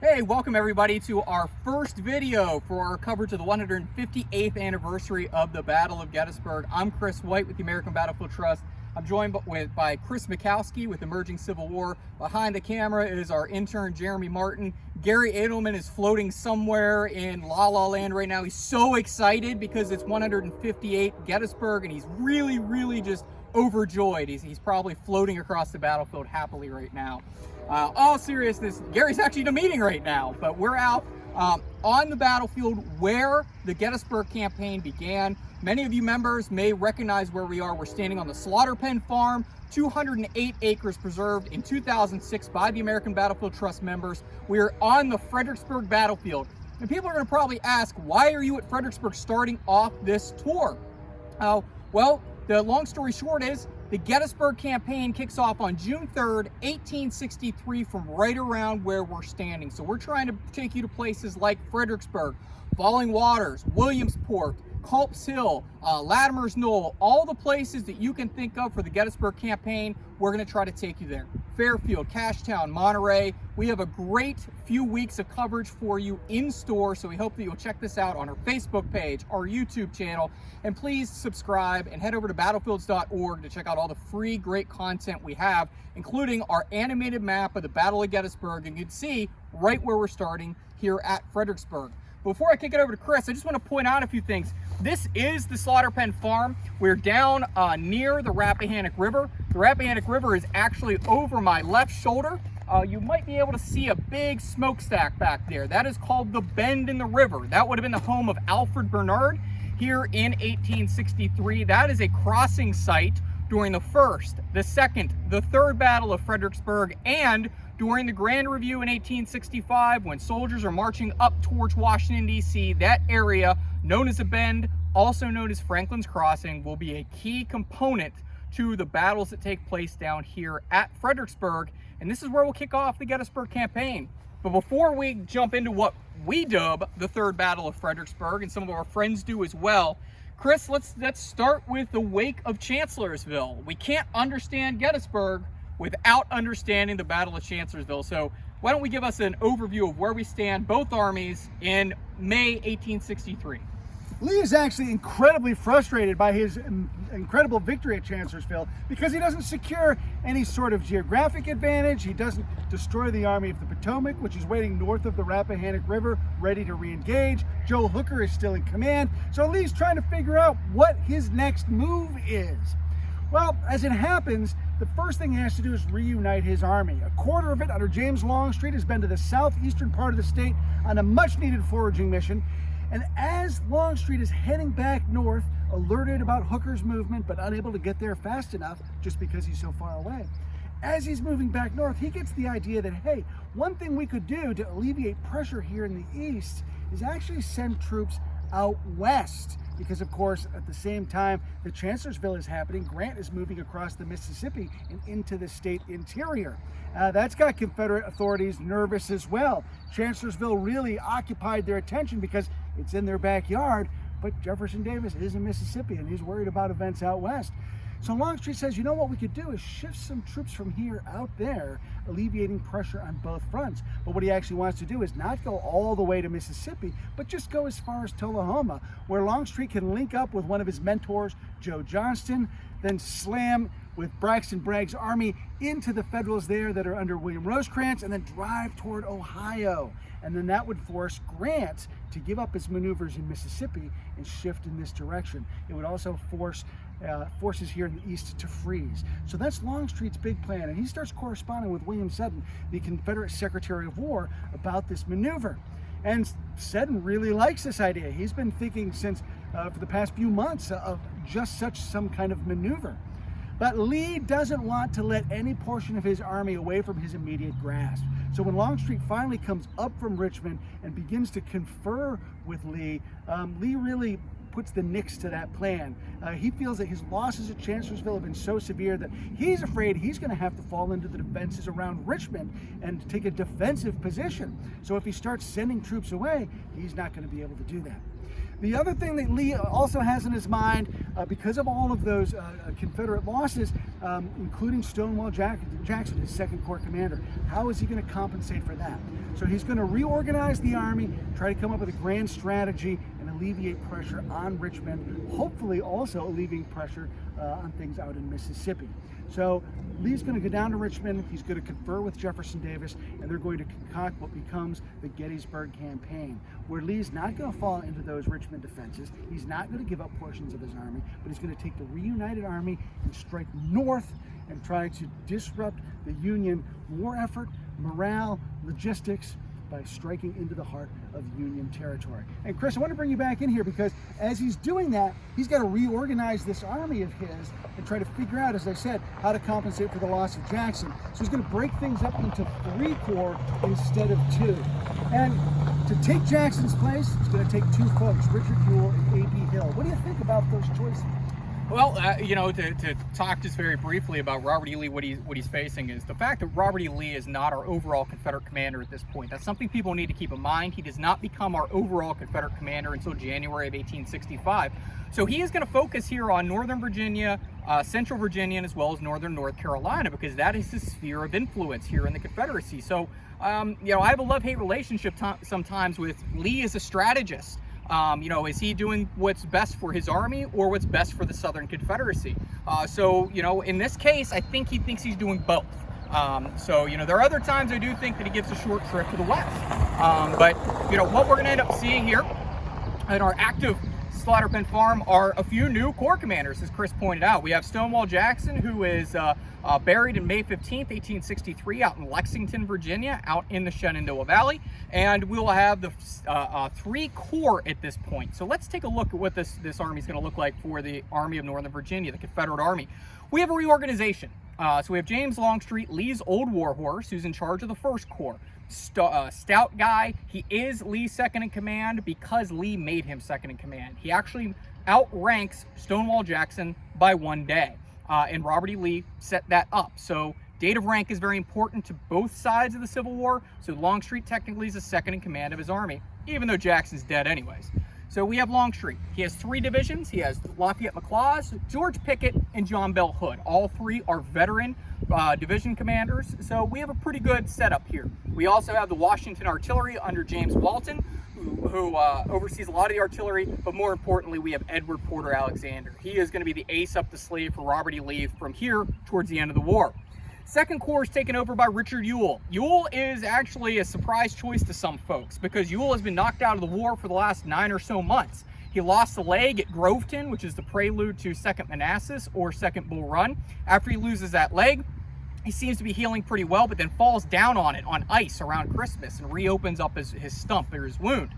Hey, welcome everybody to our first video for our coverage of the 158th anniversary of the Battle of Gettysburg. I'm Kris White with the American Battlefield Trust. I'm joined by Kris Mackowski with Emerging Civil War. Behind the camera is our intern, Jeremy Martin. Gary Edelman is floating somewhere in La La Land right now. He's so excited because it's 158 Gettysburg, and he's really just overjoyed. He's probably floating across the battlefield happily right now. All seriousness, Gary's actually in a meeting right now, but we're out on the battlefield where the Gettysburg Campaign began. Many of you members may recognize where we are. We're standing on the Slaughter Pen Farm, 208 acres preserved in 2006 by the American Battlefield Trust members. We're on the Fredericksburg battlefield. And people are going to probably ask, why are you at Fredericksburg starting off this tour? Well, the long story short is, the Gettysburg Campaign kicks off on June 3rd, 1863 from right around where we're standing. So we're trying to take you to places like Fredericksburg, Falling Waters, Williamsport, Culp's Hill, Latimer's Knoll, all the places that you can think of for the Gettysburg Campaign. We're going to try to take you there. Fairfield, Cashtown, Monterey. We have a great few weeks of coverage for you in store, so we hope that you'll check this out on our Facebook page, our YouTube channel, and please subscribe and head over to battlefields.org to check out all the free great content we have, including our animated map of the Battle of Gettysburg, and you can see right where we're starting here at Fredericksburg. Before I kick it over to Kris, I just want to point out a few things. This is the Slaughter Pen Farm. We're down near the Rappahannock River. The Rappahannock River is actually over my left shoulder. You might be able to see a big smokestack back there. That is called the Bend in the River. That would have been the home of Alfred Bernard here in 1863. That is a crossing site during the first, the second, the third Battle of Fredericksburg, and during the Grand Review in 1865, when soldiers are marching up towards Washington, D.C., that area, known as the Bend, also known as Franklin's Crossing, will be a key component to the battles that take place down here at Fredericksburg. And this is where we'll kick off the Gettysburg Campaign. But before we jump into what we dub the Third Battle of Fredericksburg, and some of our friends do as well, Kris, let's start with the wake of Chancellorsville. We can't understand Gettysburg without understanding the Battle of Chancellorsville. So why don't we give us an overview of where we stand, both armies, in May 1863. Lee is actually incredibly frustrated by his incredible victory at Chancellorsville because he doesn't secure any sort of geographic advantage. He doesn't destroy the Army of the Potomac, which is waiting north of the Rappahannock River, ready to re-engage. Joe Hooker is still in command. So Lee's trying to figure out what his next move is. Well, as it happens, the first thing he has to do is reunite his army. A quarter of it, under James Longstreet, has been to the southeastern part of the state on a much-needed foraging mission. And as Longstreet is heading back north, alerted about Hooker's movement, but unable to get there fast enough just because he's so far away, as he's moving back north, he gets the idea that, hey, one thing we could do to alleviate pressure here in the east is actually send troops out west. Because, of course, at the same time that Chancellorsville is happening, Grant is moving across the Mississippi and into the state interior. That's got Confederate authorities nervous as well. Chancellorsville really occupied their attention because it's in their backyard, but Jefferson Davis is in Mississippi and he's worried about events out west. So Longstreet says, you know what we could do is shift some troops from here out there, alleviating pressure on both fronts. But what he actually wants to do is not go all the way to Mississippi, but just go as far as Tullahoma, where Longstreet can link up with one of his mentors, Joe Johnston, then slam with Braxton Bragg's army into the Federals there that are under William Rosecrans, and then drive toward Ohio. And then that would force Grant to give up his maneuvers in Mississippi and shift in this direction. It would also force forces here in the east to freeze. So that's Longstreet's big plan, and he starts corresponding with William Seddon, the Confederate Secretary of War, about this maneuver. And Seddon really likes this idea. He's been thinking since for the past few months of just such some kind of maneuver. But Lee doesn't want to let any portion of his army away from his immediate grasp. So when Longstreet finally comes up from Richmond and begins to confer with Lee, Lee really puts the nix to that plan. He feels that his losses at Chancellorsville have been so severe that he's afraid he's going to have to fall into the defenses around Richmond and take a defensive position. So if he starts sending troops away, he's not going to be able to do that. The other thing that Lee also has in his mind, because of all of those Confederate losses, including Stonewall Jackson, his Second Corps commander, how is he going to compensate for that? So he's going to reorganize the Army, try to come up with a grand strategy, and alleviate pressure on Richmond, hopefully also alleviating pressure on things out in Mississippi. So Lee's going to go down to Richmond, he's going to confer with Jefferson Davis, and they're going to concoct what becomes the Gettysburg Campaign, where Lee's not going to fall into those Richmond defenses, he's not going to give up portions of his army, but he's going to take the reunited army and strike north and try to disrupt the Union war effort, morale, logistics, by striking into the heart of Union territory. And Kris, I want to bring you back in here because as he's doing that, he's got to reorganize this army of his and try to figure out, as I said, how to compensate for the loss of Jackson. So he's going to break things up into 3 corps instead of 2. And to take Jackson's place, he's going to take 2 folks, Richard Ewell and A.B. Hill. What do you think about those choices? Well, to talk just very briefly about Robert E. Lee, what he's facing is the fact that Robert E. Lee is not our overall Confederate commander at this point. That's something people need to keep in mind. He does not become our overall Confederate commander until January of 1865. So he is going to focus here on Northern Virginia, Central Virginia, and as well as Northern North Carolina, because that is his sphere of influence here in the Confederacy. So, I have a love-hate relationship sometimes with Lee as a strategist. Is he doing what's best for his army or what's best for the Southern Confederacy? In this case, I think he thinks he's doing both. There are other times I do think that he gives a short trip to the west. What we're going to end up seeing here in our active slaughter pen farm are a few new corps commanders, as Kris pointed out. We have Stonewall Jackson, who is buried in May 15th, 1863, out in Lexington, Virginia, out in the Shenandoah Valley. And we'll have the 3 corps at this point. So let's take a look at what this army is going to look like for the Army of Northern Virginia, the Confederate Army. We have a reorganization. So we have James Longstreet, Lee's old war horse, who's in charge of the 1st Corps. Stout guy. He is Lee's second in command because Lee made him second in command. He actually outranks Stonewall Jackson by 1 day. And Robert E. Lee set that up. So date of rank is very important to both sides of the Civil War. So Longstreet technically is the second in command of his army, even though Jackson's dead anyways. So we have Longstreet. He has 3 divisions. He has Lafayette McLaws, George Pickett, and John Bell Hood. All 3 are veteran division commanders. So we have a pretty good setup here. We also have the Washington Artillery under James Walton, who oversees a lot of the artillery, but more importantly, we have Edward Porter Alexander. He is going to be the ace up the sleeve for Robert E. Lee from here towards the end of the war. 2nd Corps is taken over by Richard Ewell. Ewell is actually a surprise choice to some folks because Ewell has been knocked out of the war for the last 9 or so months. He lost a leg at Groveton, which is the prelude to 2nd Manassas or 2nd Bull Run. After he loses that leg, he seems to be healing pretty well, but then falls down on it on ice around Christmas and reopens up his stump or his wound.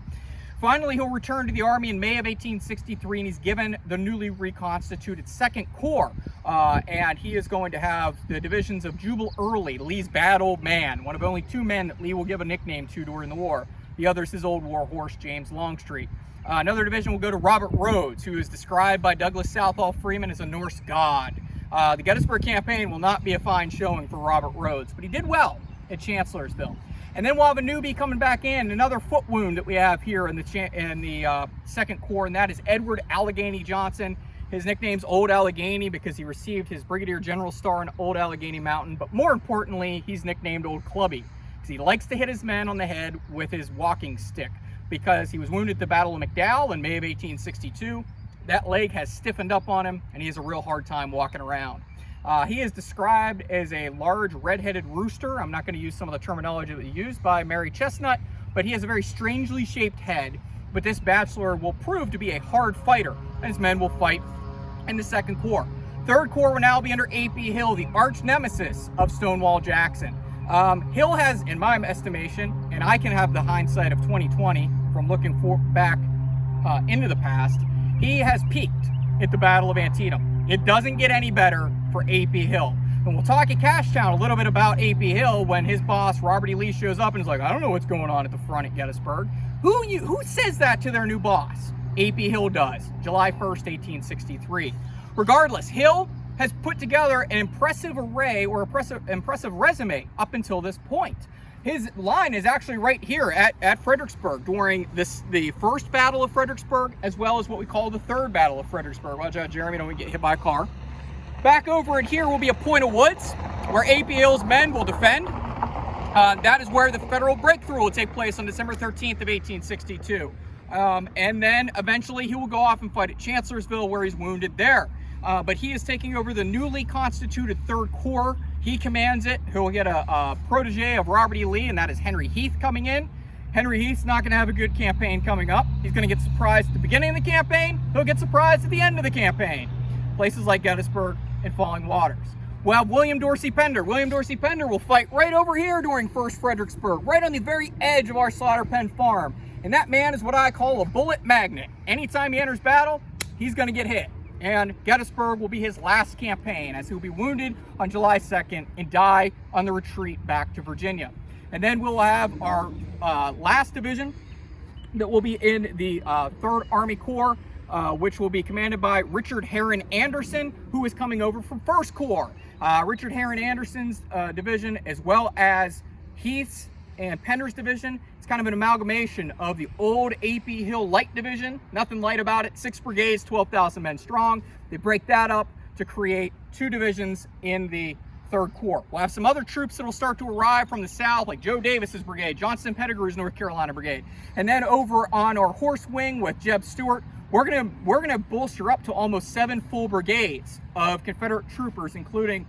Finally, he'll return to the Army in May of 1863, and he's given the newly reconstituted 2nd Corps. And he is going to have the divisions of Jubal Early, Lee's bad old man, one of only 2 men that Lee will give a nickname to during the war. The other is his old war horse, James Longstreet. Another division will go to Robert Rhodes, who is described by Douglas Southall Freeman as a Norse god. The Gettysburg Campaign will not be a fine showing for Robert Rhodes, but he did well at Chancellorsville. And then we'll have a newbie coming back in, another foot wound that we have here in the 2nd Corps, and that is Edward Allegheny Johnson. His nickname's Old Allegheny because he received his Brigadier General Star in Old Allegheny Mountain, but more importantly, he's nicknamed Old Clubby because he likes to hit his men on the head with his walking stick because he was wounded at the Battle of McDowell in May of 1862. That leg has stiffened up on him, and he has a real hard time walking around. He is described as a large red-headed rooster. I'm not going to use some of the terminology that was used by Mary Chestnut, but he has a very strangely shaped head. But this bachelor will prove to be a hard fighter, and his men will fight in the 2nd Corps. 3rd Corps will now be under A.P. Hill, the arch nemesis of Stonewall Jackson. Hill has, in my estimation, and I can have the hindsight of 2020 from looking back into the past, he has peaked at the Battle of Antietam. It doesn't get any better for A.P. Hill. And we'll talk at Cashtown a little bit about A.P. Hill when his boss, Robert E. Lee, shows up and is like, I don't know what's going on at the front at Gettysburg. Who says that to their new boss? A.P. Hill does, July 1st, 1863. Regardless, Hill has put together an impressive array or impressive resume up until this point. his line is actually right here at Fredericksburg during the first Battle of Fredericksburg, as well as what we call the third Battle of Fredericksburg. Watch out, Jeremy, don't get hit by a car. Back over in here will be a point of woods where A.P. Hill's men will defend. That is where the Federal breakthrough will take place on December 13th of 1862. And then eventually he will go off and fight at Chancellorsville, where he's wounded there. But he is taking over the newly constituted 3rd Corps. He commands it. He'll get a protege of Robert E. Lee, and that is Henry Heath coming in. Henry Heath's not going to have a good campaign coming up. He's going to get surprised at the beginning of the campaign. He'll get surprised at the end of the campaign. Places like Gettysburg and Falling Waters. We'll have William Dorsey Pender. William Dorsey Pender will fight right over here during 1st Fredericksburg, right on the very edge of our slaughter pen farm. And that man is what I call a bullet magnet. Anytime he enters battle, he's going to get hit. And Gettysburg will be his last campaign, as he'll be wounded on July 2nd and die on the retreat back to Virginia. And then we'll have our last division that will be in the 3rd Army Corps, which will be commanded by Richard Herron Anderson, who is coming over from 1st Corps. Richard Herron Anderson's division, as well as Heath's and Pender's division, it's kind of an amalgamation of the old A.P. Hill Light Division. Nothing light about it. 6 brigades, 12,000 men strong. They break that up to create 2 divisions in the 3rd Corps. We'll have some other troops that will start to arrive from the south, like Joe Davis's brigade, Johnston Pettigrew's North Carolina brigade. And then over on our horse wing with Jeb Stuart, we're gonna bolster up to almost 7 full brigades of Confederate troopers, including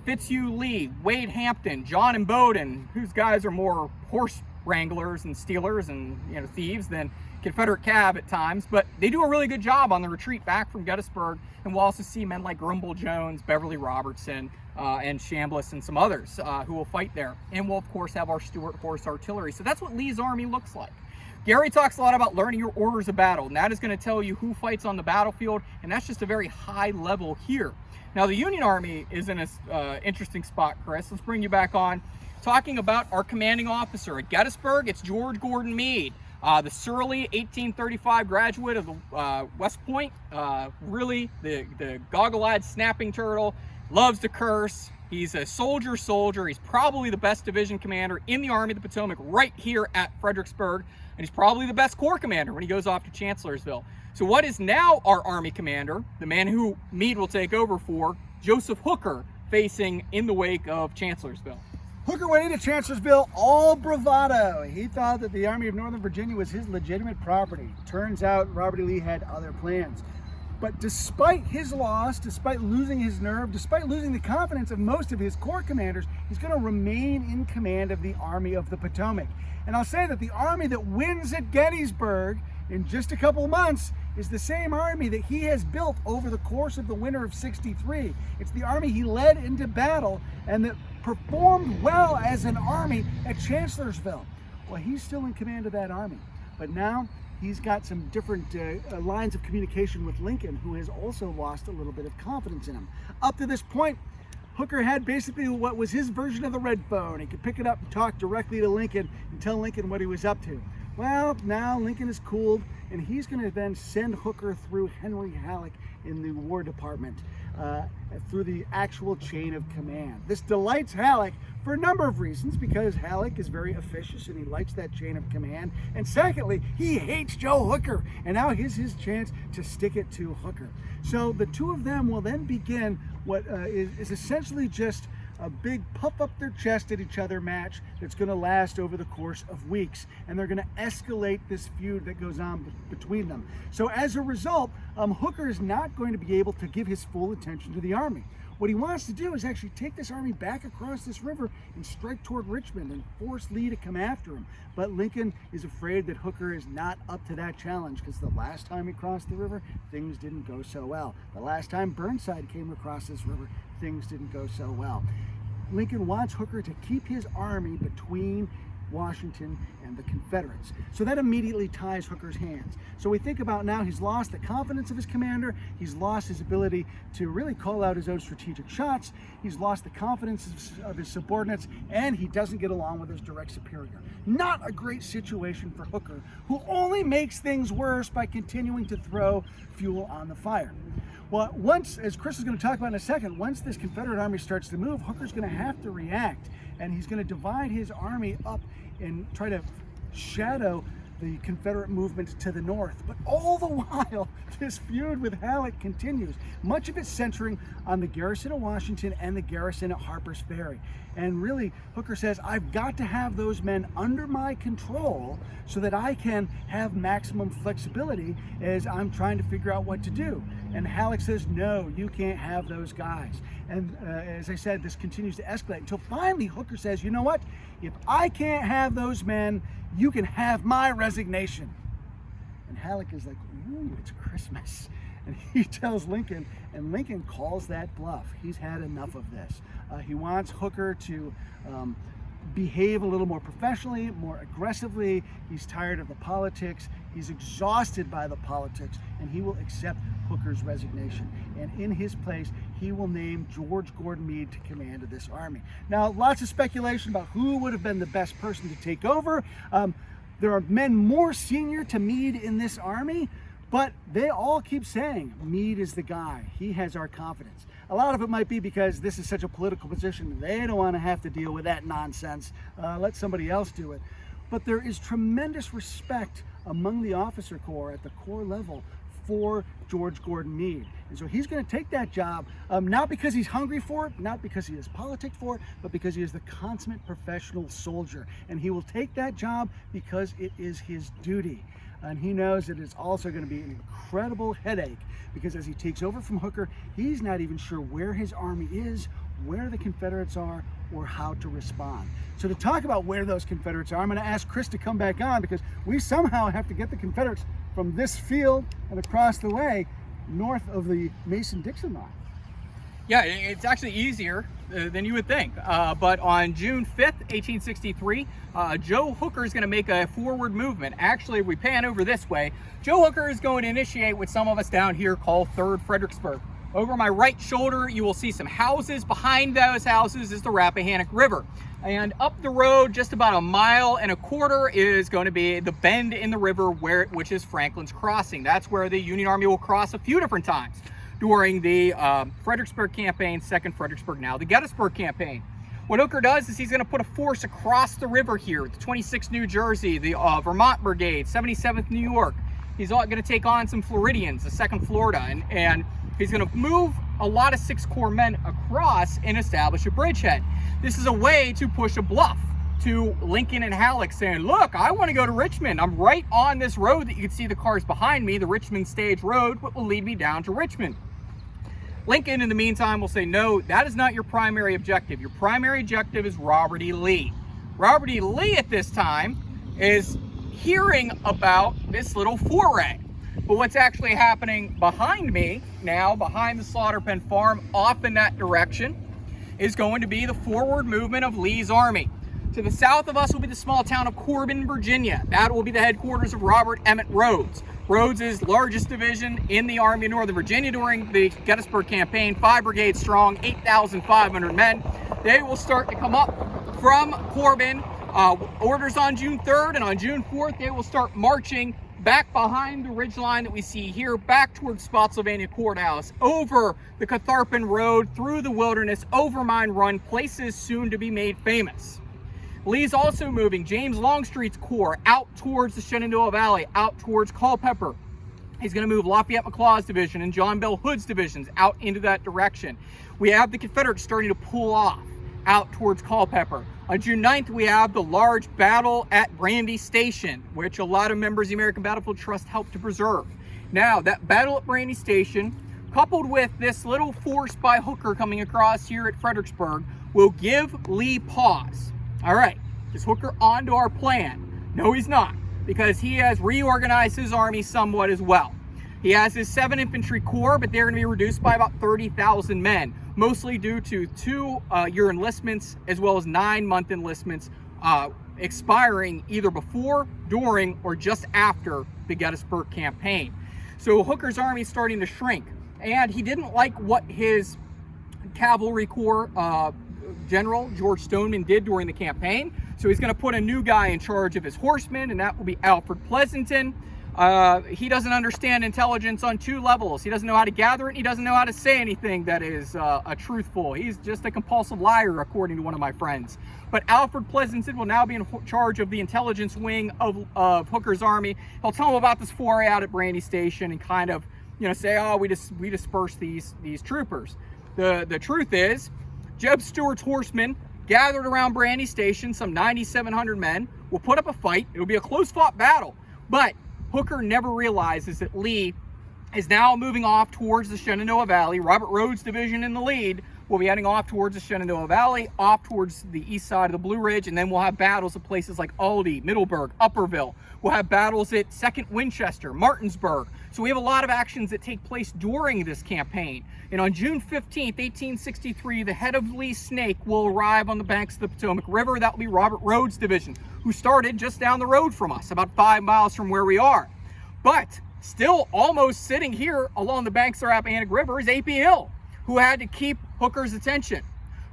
Fitzhugh Lee, Wade Hampton, John and Bowdoin, whose guys are more horse wranglers and stealers and thieves than Confederate cav at times, but they do a really good job on the retreat back from Gettysburg. And we'll also see men like Grumble Jones, Beverly Robertson, and Chambliss, and some others who will fight there. And we'll of course have our Stuart Horse Artillery. So that's what Lee's army looks like. Gary talks a lot about learning your orders of battle, and that is going to tell you who fights on the battlefield, and that's just a very high level here. Now the Union Army is in an interesting spot, Chris. Let's bring you back on. Talking about our commanding officer at Gettysburg, it's George Gordon Meade, the surly 1835 graduate of the West Point, really the goggle-eyed snapping turtle, loves to curse. He's a soldier. He's probably the best division commander in the Army of the Potomac right here at Fredericksburg, and he's probably the best corps commander when he goes off to Chancellorsville. So what is now our Army commander, the man who Meade will take over for, Joseph Hooker, facing in the wake of Chancellorsville? Hooker went into Chancellorsville all bravado. He thought that the Army of Northern Virginia was his legitimate property. Turns out Robert E. Lee had other plans. But despite his loss, despite losing his nerve, despite losing the confidence of most of his corps commanders, he's going to remain in command of the Army of the Potomac. And I'll say that the army that wins at Gettysburg in just a couple months is the same army that he has built over the course of the winter of '63. It's the army he led into battle and that performed well as an army at Chancellorsville. Well, he's still in command of that army, but now he's got some different lines of communication with Lincoln, who has also lost a little bit of confidence in him. Up to this point, Hooker had basically what was his version of the red phone. He could pick it up and talk directly to Lincoln and tell Lincoln what he was up to. Well, now Lincoln is cooled, and he's going to then send Hooker through Henry Halleck in the War Department, through the actual chain of command. This delights Halleck for a number of reasons, because Halleck is very officious and he likes that chain of command. And secondly, he hates Joe Hooker, and now here's his chance to stick it to Hooker. So the two of them will then begin what is essentially just a big puff up their chest at each other match that's going to last over the course of weeks, and they're going to escalate this feud that goes on between them. So as a result, Hooker is not going to be able to give his full attention to the army. What he wants to do is actually take this army back across this river and strike toward Richmond and force Lee to come after him. But Lincoln is afraid that Hooker is not up to that challenge, because the last time he crossed the river, things didn't go so well. The last time Burnside came across this river, things didn't go so well. Lincoln wants Hooker to keep his army between Washington and the Confederates. So that immediately ties Hooker's hands. So we think about now he's lost the confidence of his commander, he's lost his ability to really call out his own strategic shots, he's lost the confidence of his subordinates, and he doesn't get along with his direct superior. Not a great situation for Hooker, who only makes things worse by continuing to throw fuel on the fire. Well, once, as Kris is going to talk about in a second, once this Confederate army starts to move, Hooker's going to have to react, and he's going to divide his army up and try to shadow the Confederate movement to the north. But all the while, this feud with Halleck continues, much of it centering on the garrison of Washington and the garrison at Harper's Ferry. And really, Hooker says, I've got to have those men under my control so that I can have maximum flexibility as I'm trying to figure out what to do. And Halleck says, no, you can't have those guys. And as I said, this continues to escalate until finally Hooker says, you know what? If I can't have those men, you can have my resignation. And Halleck is like, ooh, it's Christmas. And he tells Lincoln, and Lincoln calls that bluff. He's had enough of this. He wants Hooker to behave a little more professionally, more aggressively. He's tired of the politics. He's exhausted by the politics, and he will accept Hooker's resignation. And in his place, he will name George Gordon Meade to command of this army. Now, lots of speculation about who would have been the best person to take over. There are men more senior to Meade in this army, but they all keep saying Meade is the guy. He has our confidence. A lot of it might be because this is such a political position. They don't want to have to deal with that nonsense. Let somebody else do it. But there is tremendous respect among the officer corps at the corps level for George Gordon Meade. And so he's going to take that job, not because he's hungry for it, not because he has politics for it, but because he is the consummate professional soldier. And he will take that job because it is his duty. And he knows that it's also going to be an incredible headache because as he takes over from Hooker, he's not even sure where his army is, where the Confederates are, or how to respond. So to talk about where those Confederates are, I'm going to ask Kris to come back on because we somehow have to get the Confederates from this field and across the way north of the Mason-Dixon line. Yeah, it's actually easier than you would think. But on June 5th, 1863, Joe Hooker is going to make a forward movement. Actually, if we pan over this way, Joe Hooker is going to initiate what some of us down here call 3rd Fredericksburg. Over my right shoulder, you will see some houses. Behind those houses is the Rappahannock River. And up the road, just about 1.25 miles, is going to be the bend in the river, which is Franklin's Crossing. That's where the Union Army will cross a few different times during the Fredericksburg Campaign, 2nd Fredericksburg, now the Gettysburg Campaign. What Hooker does is he's going to put a force across the river here, the 26th New Jersey, the Vermont Brigade, 77th New York. He's going to take on some Floridians, the 2nd Florida, and he's going to move a lot of 6th Corps men across and establish a bridgehead. This is a way to push a bluff to Lincoln and Halleck saying, look, I want to go to Richmond. I'm right on this road that you can see the cars behind me, the Richmond Stage Road, what will lead me down to Richmond. Lincoln, in the meantime, will say, no, that is not your primary objective. Your primary objective is Robert E. Lee. Robert E. Lee at this time is hearing about this little foray. But what's actually happening behind me now, behind the slaughter pen farm, off in that direction, is going to be the forward movement of Lee's army. To the south of us will be the small town of Corbin, Virginia. That will be the headquarters of Robert Emmett Rhodes. Rhodes' largest division in the Army of Northern Virginia during the Gettysburg Campaign, 5 brigades strong, 8,500 men. They will start to come up from Corbin. Orders on June 3rd, and on June 4th, they will start marching back behind the ridgeline that we see here, back towards Spotsylvania Courthouse, over the Catharpin Road, through the wilderness, over Mine Run, places soon to be made famous. Lee's also moving James Longstreet's corps out towards the Shenandoah Valley, out towards Culpeper. He's going to move Lafayette McLaw's division and John Bell Hood's divisions out into that direction. We have the Confederates starting to pull off out towards Culpeper. On June 9th, we have the large battle at Brandy Station, which a lot of members of the American Battlefield Trust helped to preserve. Now, that battle at Brandy Station, coupled with this little force by Hooker coming across here at Fredericksburg, will give Lee pause. All right, is Hooker on to our plan? No, he's not, because he has reorganized his army somewhat as well. He has his 7 infantry corps, but they're going to be reduced by about 30,000 men, mostly due to 2-year enlistments as well as 9-month enlistments expiring either before, during, or just after the Gettysburg Campaign. So Hooker's army is starting to shrink, and he didn't like what his cavalry corps General George Stoneman did during the campaign. So he's going to put a new guy in charge of his horsemen, and that will be Alfred Pleasanton. He doesn't understand intelligence on two levels. He doesn't know how to gather it, and he doesn't know how to say anything that is truthful. He's just a compulsive liar, according to one of my friends. But Alfred Pleasanton will now be in charge of the intelligence wing of Hooker's army. He'll tell him about this foray out at Brandy Station and kind of, say, oh, we dispersed these troopers. The truth is, Jeb Stuart's horsemen gathered around Brandy Station, some 9,700 men, will put up a fight. It'll be a close-fought battle, but Hooker never realizes that Lee is now moving off towards the Shenandoah Valley. Robert Rhodes' division in the lead will be heading off towards the Shenandoah Valley, off towards the east side of the Blue Ridge, and then we'll have battles at places like Aldie, Middleburg, Upperville. We'll have battles at 2nd Winchester, Martinsburg. So we have a lot of actions that take place during this campaign. And on June 15th, 1863, the head of Lee's snake will arrive on the banks of the Potomac River. That will be Robert Rhodes' division, who started just down the road from us, about 5 miles from where we are. But still almost sitting here along the banks of the Rappahannock River is A.P. Hill, who had to keep Hooker's attention.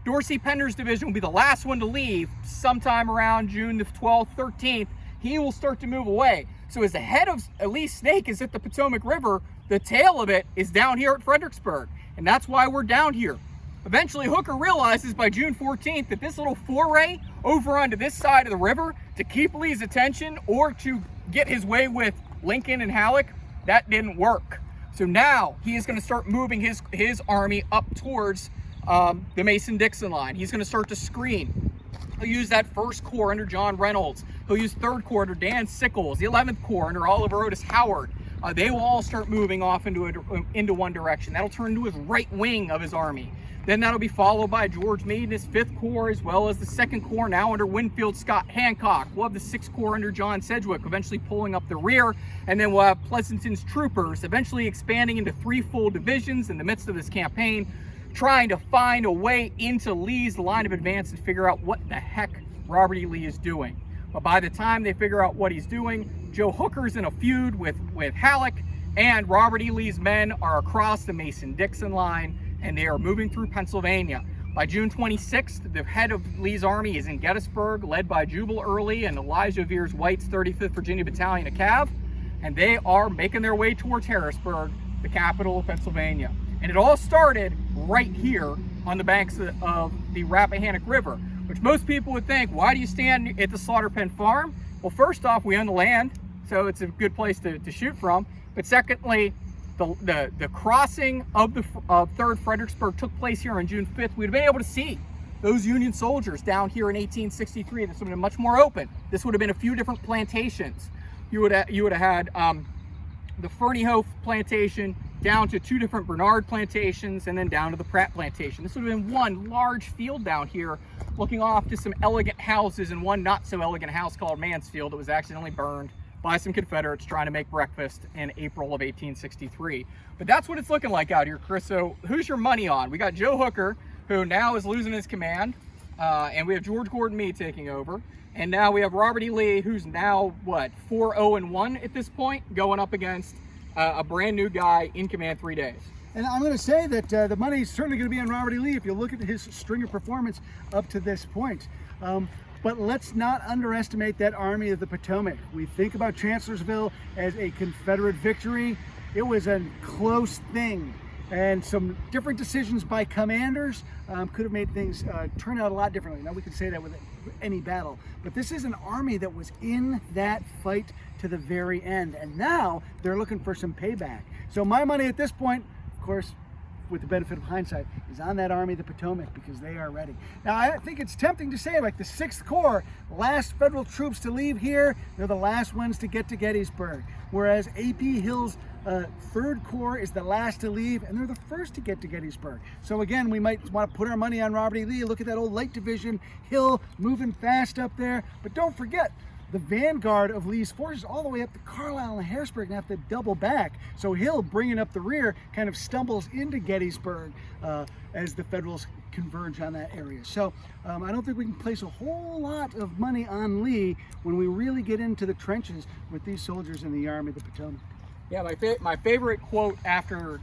Dorsey Pender's division will be the last one to leave sometime around June the 12th, 13th. He will start to move away. So as the head of Lee's snake is at the Potomac River, the tail of it is down here at Fredericksburg. And that's why we're down here. Eventually, Hooker realizes by June 14th that this little foray over onto this side of the river to keep Lee's attention or to get his way with Lincoln and Halleck, that didn't work. So now he is going to start moving his army up towards the Mason-Dixon line. He's going to start to screen. He'll use that 1st Corps under John Reynolds. He'll use 3rd Corps under Dan Sickles, the 11th Corps under Oliver Otis Howard. They will all start moving off into one direction. That'll turn to his right wing of his army. Then that'll be followed by George Meade and his 5th Corps, as well as the 2nd Corps now under Winfield Scott Hancock. We'll have the 6th Corps under John Sedgwick, eventually pulling up the rear. And then we'll have Pleasanton's troopers eventually expanding into 3 full divisions in the midst of this campaign, trying to find a way into Lee's line of advance and figure out what the heck Robert E. Lee is doing. But by the time they figure out what he's doing, Joe Hooker's in a feud with Halleck, and Robert E. Lee's men are across the Mason-Dixon line, and they are moving through Pennsylvania. By June 26th, the head of Lee's army is in Gettysburg, led by Jubal Early and Elijah Veers White's 35th Virginia Battalion of Cav, and they are making their way towards Harrisburg, the capital of Pennsylvania. And it all started right here on the banks of the Rappahannock River, which most people would think, why do you stand at the Slaughter Pen Farm? Well, first off, we own the land, so it's a good place to shoot from. But secondly, the crossing of 3rd Fredericksburg took place here on June 5th. We'd have been able to see those Union soldiers down here in 1863. This would have been much more open. This would have been a few different plantations. You would have had the Fernie Hope plantation down to 2 different Bernard plantations, and then down to the Pratt plantation. This would have been one large field down here looking off to some elegant houses and one not so elegant house called Mansfield that was accidentally burned by some Confederates trying to make breakfast in April of 1863. But that's what it's looking like out here, Chris. So who's your money on? We got Joe Hooker, who now is losing his command, and we have George Gordon Meade taking over. And now we have Robert E. Lee, who's now, 4-0-1 at this point, going up against a brand new guy in command 3 days. And I'm going to say that the money is certainly going to be on Robert E. Lee if you look at his string of performance up to this point. But let's not underestimate that Army of the Potomac. We think about Chancellorsville as a Confederate victory. It was a close thing. And some different decisions by commanders could have made things turn out a lot differently. Now, we can say that with any battle. But this is an army that was in that fight to the very end. And now they're looking for some payback. So my money at this point, of course, with the benefit of hindsight, is on that Army of the Potomac, because they are ready. Now, I think it's tempting to say, like, the 6th Corps, last federal troops to leave here, they're the last ones to get to Gettysburg. Whereas A.P. Hill's 3rd Corps is the last to leave, and they're the first to get to Gettysburg. So again, we might want to put our money on Robert E. Lee. Look at that old light division, Hill moving fast up there. But don't forget, the vanguard of Lee's forces all the way up to Carlisle and Harrisburg and have to double back. So Hill, bringing up the rear, kind of stumbles into Gettysburg as the Federals converge on that area. So I don't think we can place a whole lot of money on Lee when we really get into the trenches with these soldiers in the Army of the Potomac. Yeah, my favorite quote after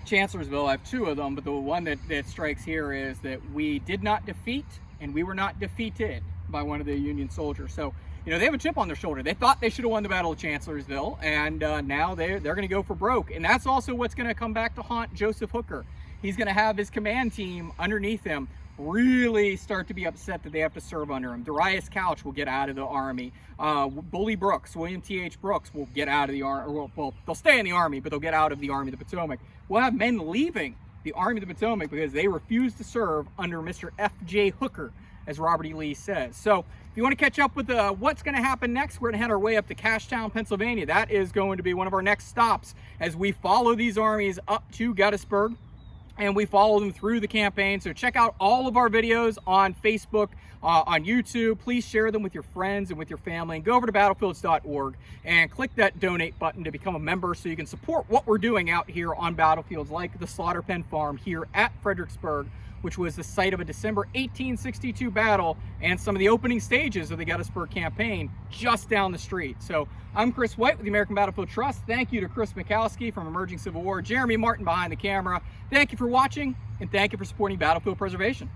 Chancellorsville, I have 2 of them, but the one that strikes here is that we did not defeat and we were not defeated by one of the Union soldiers. So you know, they have a chip on their shoulder. They thought they should have won the Battle of Chancellorsville, and now they're going to go for broke. And that's also what's going to come back to haunt Joseph Hooker. He's going to have his command team underneath him really start to be upset that they have to serve under him. Darius Couch will get out of the Army. Bully Brooks, William T.H. Brooks, will get out of the Army. Well, they'll stay in the Army, but they'll get out of the Army of the Potomac. We'll have men leaving the Army of the Potomac because they refuse to serve under Mr. F.J. Hooker, as Robert E. Lee says. So if you want to catch up with what's going to happen next, we're going to head our way up to Cashtown, Pennsylvania. That is going to be one of our next stops as we follow these armies up to Gettysburg, and we follow them through the campaign. So check out all of our videos on Facebook, on YouTube. Please share them with your friends and with your family, and go over to battlefields.org and click that donate button to become a member so you can support what we're doing out here on battlefields like the Slaughter Pen Farm here at Fredericksburg, which was the site of a December 1862 battle and some of the opening stages of the Gettysburg Campaign just down the street. So I'm Kris White with the American Battlefield Trust. Thank you to Kris Mackowski from Emerging Civil War, Jeremy Martin behind the camera. Thank you for watching, and thank you for supporting battlefield preservation.